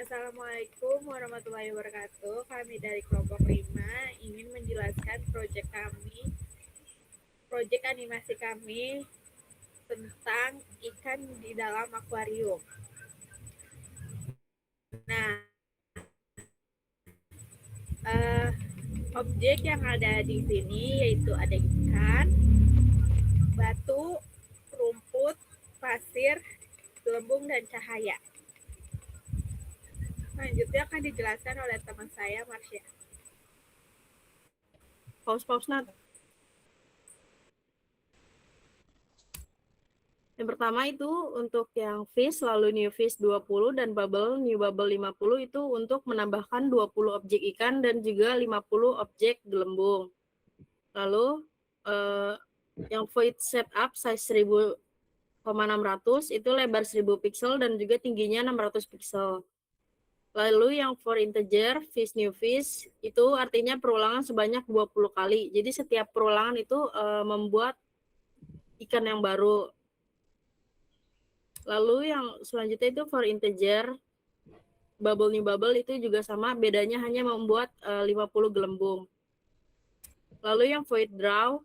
Assalamualaikum warahmatullahi wabarakatuh. Kami dari kelompok 5 ingin menjelaskan proyek animasi kami tentang ikan di dalam akuarium. Nah, objek yang ada di sini yaitu ada ikan, batu, rumput, pasir, gelembung, dan cahaya. Selanjutnya akan dijelaskan oleh teman saya, Marsha. Pause, Nat. Yang pertama itu untuk yang fish, lalu new fish 20 dan bubble, new bubble 50 itu untuk menambahkan 20 objek ikan dan juga 50 objek gelembung. Lalu yang void setup size 1000,600 itu lebar 1000 pixel dan juga tingginya 600 pixel. Lalu yang for integer fish new fish itu artinya perulangan sebanyak 20 kali. Jadi setiap perulangan itu membuat ikan yang baru. Lalu yang selanjutnya itu for integer bubble new bubble itu juga sama, bedanya hanya membuat 50 gelembung. Lalu yang void draw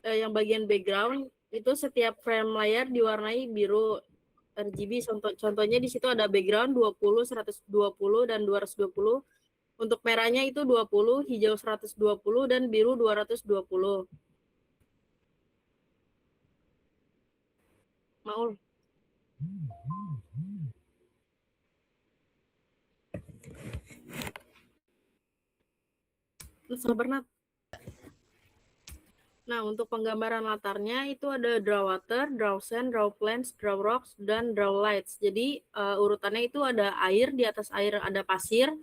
yang bagian background itu setiap frame layar diwarnai biru RGB. Contohnya di situ ada background 20, 120 dan 220. Untuk merahnya itu 20, hijau 120 dan biru 220. Maul. Sabar, Nat. Nah, untuk penggambaran latarnya itu ada draw water, draw sand, draw plants, draw rocks, dan draw lights. Jadi urutannya itu ada air, di atas air ada pasir,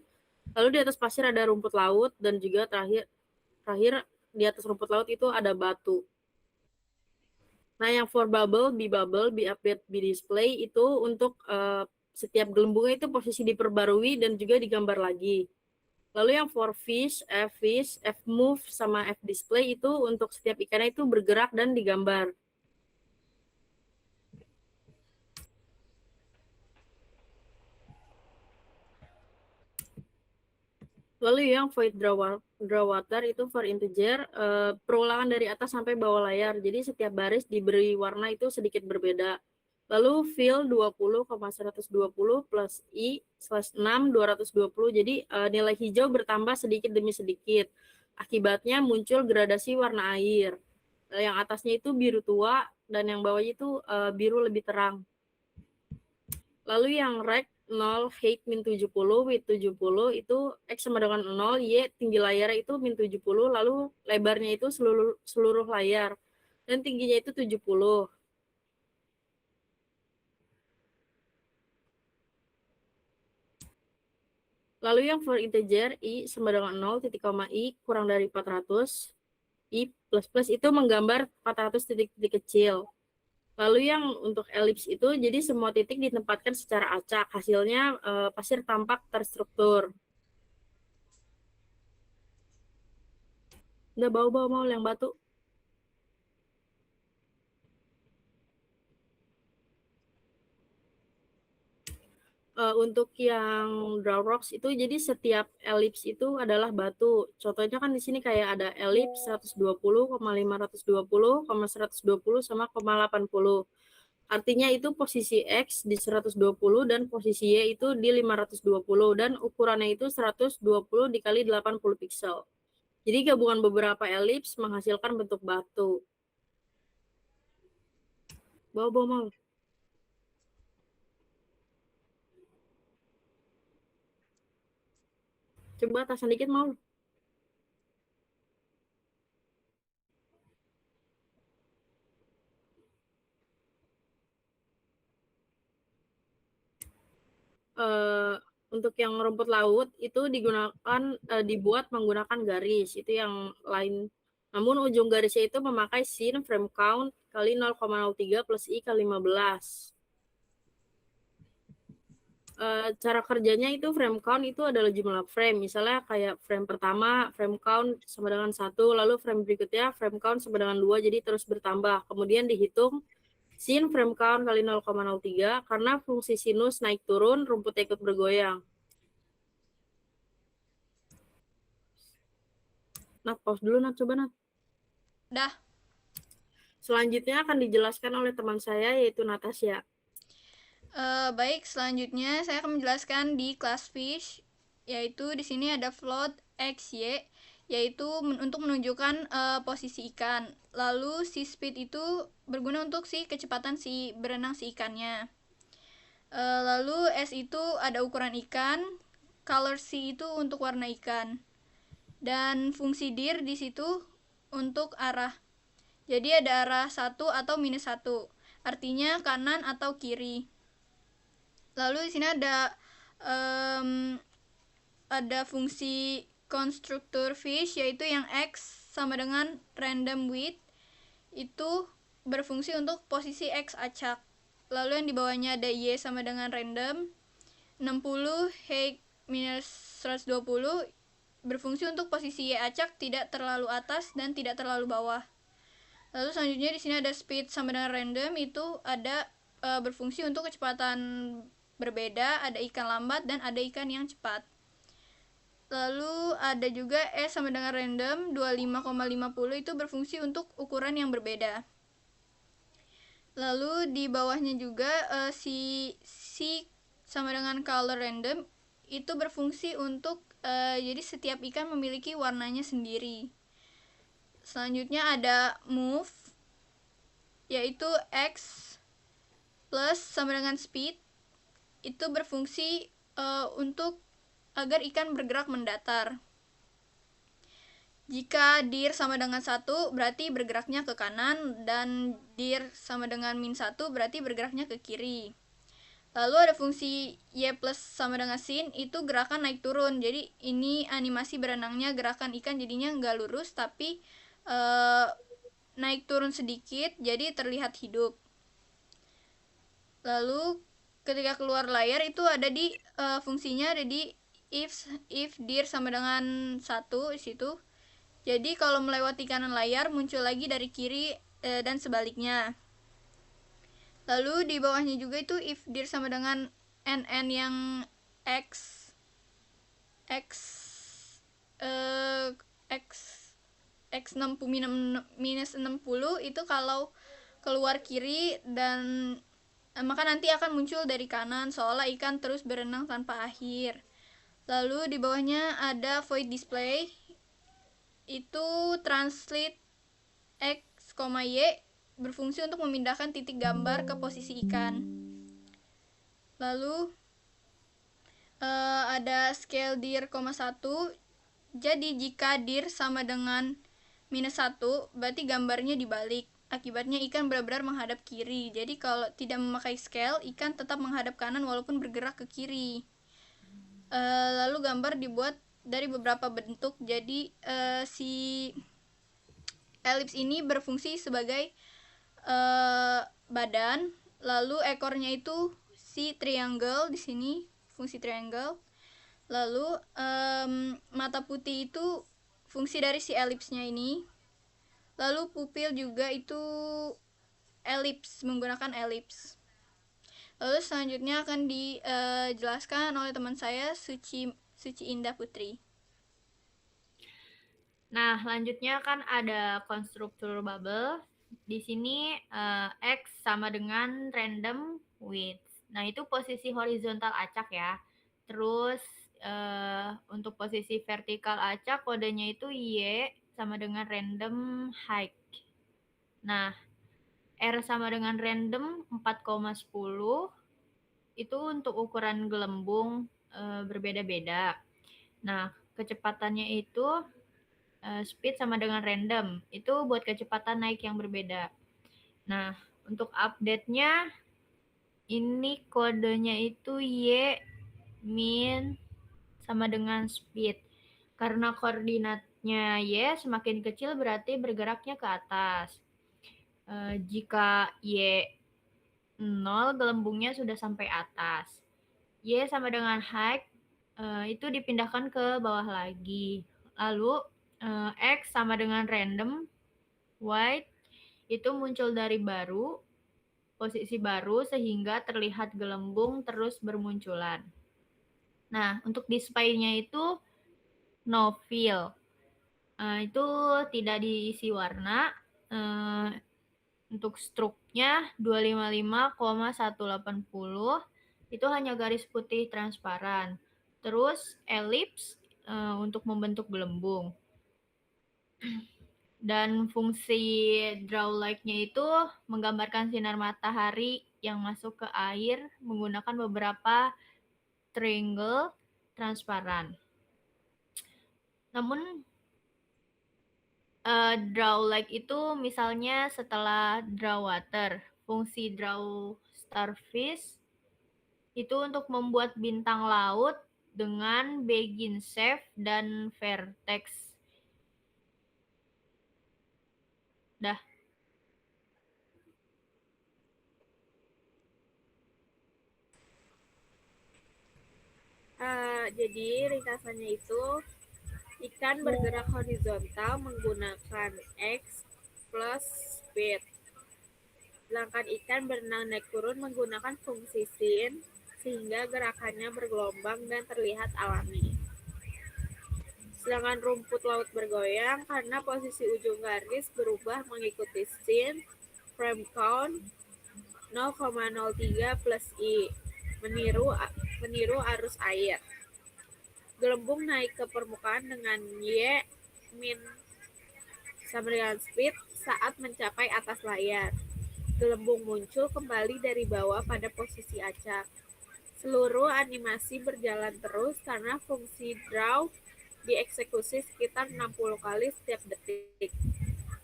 lalu di atas pasir ada rumput laut, dan juga terakhir di atas rumput laut itu ada batu. Nah, yang for bubble, be update, be display itu untuk setiap gelembungnya itu posisi diperbarui dan juga digambar lagi. Lalu yang for fish, F move, sama F display itu untuk setiap ikannya itu bergerak dan digambar. Lalu yang void draw water itu for integer, perulangan dari atas sampai bawah layar. Jadi setiap baris diberi warna itu sedikit berbeda. Lalu fill 20,120 plus I slash 6 220. Jadi nilai hijau bertambah sedikit demi sedikit. Akibatnya muncul gradasi warna air. Yang atasnya itu biru tua dan yang bawahnya itu biru lebih terang. Lalu yang rect 0, height min 70, width 70 itu X sama dengan 0, Y tinggi layar itu min 70, lalu lebarnya itu seluruh layar, dan tingginya itu 70. Lalu yang for integer, I sama dengan 0, titik koma I kurang dari 400, I plus plus itu menggambar 400 titik-titik kecil. Lalu yang untuk elips itu, jadi semua titik ditempatkan secara acak, hasilnya pasir tampak terstruktur. Udah bawa mau yang batu. Untuk yang draw rocks itu jadi setiap elips itu adalah batu. Contohnya kan di sini kayak ada elips 120, 520, 120 sama 80. Artinya itu posisi X di 120 dan posisi Y itu di 520 dan ukurannya itu 120 dikali 80 pixel. Jadi gabungan beberapa elips menghasilkan bentuk batu. Bawa mau. Coba atasan dikit mau. Untuk yang rumput laut itu dibuat menggunakan garis, itu yang lain. Namun ujung garisnya itu memakai sin frame count kali 0,03 plus I kali 15. Cara kerjanya itu frame count itu adalah jumlah frame. Misalnya kayak frame pertama, frame count sama dengan 1, lalu frame berikutnya frame count sama dengan 2, jadi terus bertambah. Kemudian dihitung Sin frame count kali 0,03 karena fungsi sinus naik turun, rumputnya ikut bergoyang. Nah, pause dulu, Nat. Coba, Nat. Dah. Selanjutnya akan dijelaskan oleh teman saya, yaitu Natasha. Baik, selanjutnya saya akan menjelaskan di class fish, yaitu di sini ada float XY, yaitu untuk menunjukkan posisi ikan. Lalu si speed itu berguna untuk si kecepatan si berenang si ikannya. Lalu S itu ada ukuran ikan, color C itu untuk warna ikan, dan fungsi dir di situ untuk arah. Jadi ada arah 1 atau -1, artinya kanan atau kiri. Lalu di sini ada fungsi konstruktur fish, yaitu yang X sama dengan random width, itu berfungsi untuk posisi X acak. Lalu yang di bawahnya ada Y sama dengan random 60 H minus 120, berfungsi untuk posisi Y acak tidak terlalu atas dan tidak terlalu bawah. Lalu selanjutnya di sini ada speed sama dengan random, itu ada berfungsi untuk kecepatan berbeda, ada ikan lambat dan ada ikan yang cepat. Lalu ada juga S sama dengan random 25,50, itu berfungsi untuk ukuran yang berbeda. Lalu di bawahnya juga si sama dengan color random, itu berfungsi untuk jadi setiap ikan memiliki warnanya sendiri. Selanjutnya ada move, yaitu X plus sama dengan speed, itu berfungsi untuk agar ikan bergerak mendatar. Jika dir sama dengan 1 berarti bergeraknya ke kanan, dan dir sama dengan -1 berarti bergeraknya ke kiri. Lalu ada fungsi Y plus sama dengan sin, itu gerakan naik turun. Jadi ini animasi berenangnya, gerakan ikan jadinya nggak lurus tapi naik turun sedikit, jadi terlihat hidup. Lalu ketika keluar layar itu ada di fungsinya ada di if dir sama dengan 1 di situ. Jadi kalau melewati kanan layar muncul lagi dari kiri dan sebaliknya. Lalu di bawahnya juga itu if dir sama dengan nn yang x x x 60 minus 60, itu kalau keluar kiri, dan maka nanti akan muncul dari kanan seolah ikan terus berenang tanpa akhir. Lalu di bawahnya ada void display, itu translate X, Y, berfungsi untuk memindahkan titik gambar ke posisi ikan. Lalu ada scale dir, 1, jadi jika dir sama dengan -1 berarti gambarnya dibalik, akibatnya ikan benar-benar menghadap kiri. Jadi kalau tidak memakai scale, ikan tetap menghadap kanan walaupun bergerak ke kiri. Lalu gambar dibuat dari beberapa bentuk, jadi si elips ini berfungsi sebagai badan, lalu ekornya itu si triangle di sini, fungsi triangle. Lalu mata putih itu fungsi dari si elipsnya ini. Lalu pupil juga itu elips, menggunakan elips. Lalu selanjutnya akan dijelaskan oleh teman saya Suci Indah Putri. Nah, selanjutnya kan ada konstruktur bubble. Di sini X sama dengan random width. Nah, itu posisi horizontal acak ya. Terus untuk posisi vertikal acak kodenya itu Y sama dengan random height. Nah, R sama dengan random 4,10. Itu untuk ukuran gelembung berbeda-beda. Nah, kecepatannya itu speed sama dengan random, itu buat kecepatan naik yang berbeda. Nah, untuk update-nya ini kodenya itu Y min sama dengan speed. Karena koordinatnya Y semakin kecil berarti bergeraknya ke atas. Jika Y 0, gelembungnya sudah sampai atas. Y sama dengan height, itu dipindahkan ke bawah lagi. Lalu X sama dengan random, Y itu muncul dari baru, posisi baru sehingga terlihat gelembung terus bermunculan. Nah, untuk display-nya itu no fill. Itu tidak diisi warna. Untuk struknya 255,180 itu hanya garis putih transparan. Terus elips untuk membentuk gelembung. Dan fungsi draw like-nya itu menggambarkan sinar matahari yang masuk ke air menggunakan beberapa triangle transparan. Namun draw like itu misalnya setelah draw water, fungsi draw starfish itu untuk membuat bintang laut dengan begin shape dan vertex. Dah. Jadi ringkasannya itu ikan bergerak horizontal menggunakan X plus speed. Sedangkan ikan berenang naik turun menggunakan fungsi sin sehingga gerakannya bergelombang dan terlihat alami. Sedangkan rumput laut bergoyang karena posisi ujung garis berubah mengikuti sin frame count 0,03 plus I meniru arus air. Gelembung naik ke permukaan dengan Y min sama dengan speed saat mencapai atas layar. Gelembung muncul kembali dari bawah pada posisi acak. Seluruh animasi berjalan terus karena fungsi draw dieksekusi sekitar 60 kali setiap detik.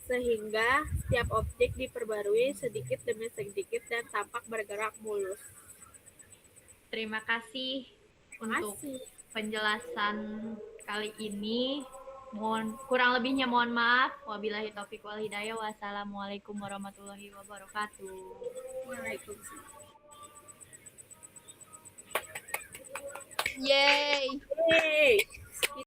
Sehingga setiap objek diperbarui sedikit demi sedikit dan tampak bergerak mulus. Terima kasih untuk penjelasan kali ini. Kurang lebihnya mohon maaf. Wabillahi taufiq wal hidayah. Wassalamualaikum warahmatullahi wabarakatuh. Waalaikumsalam. Yay! Yeay.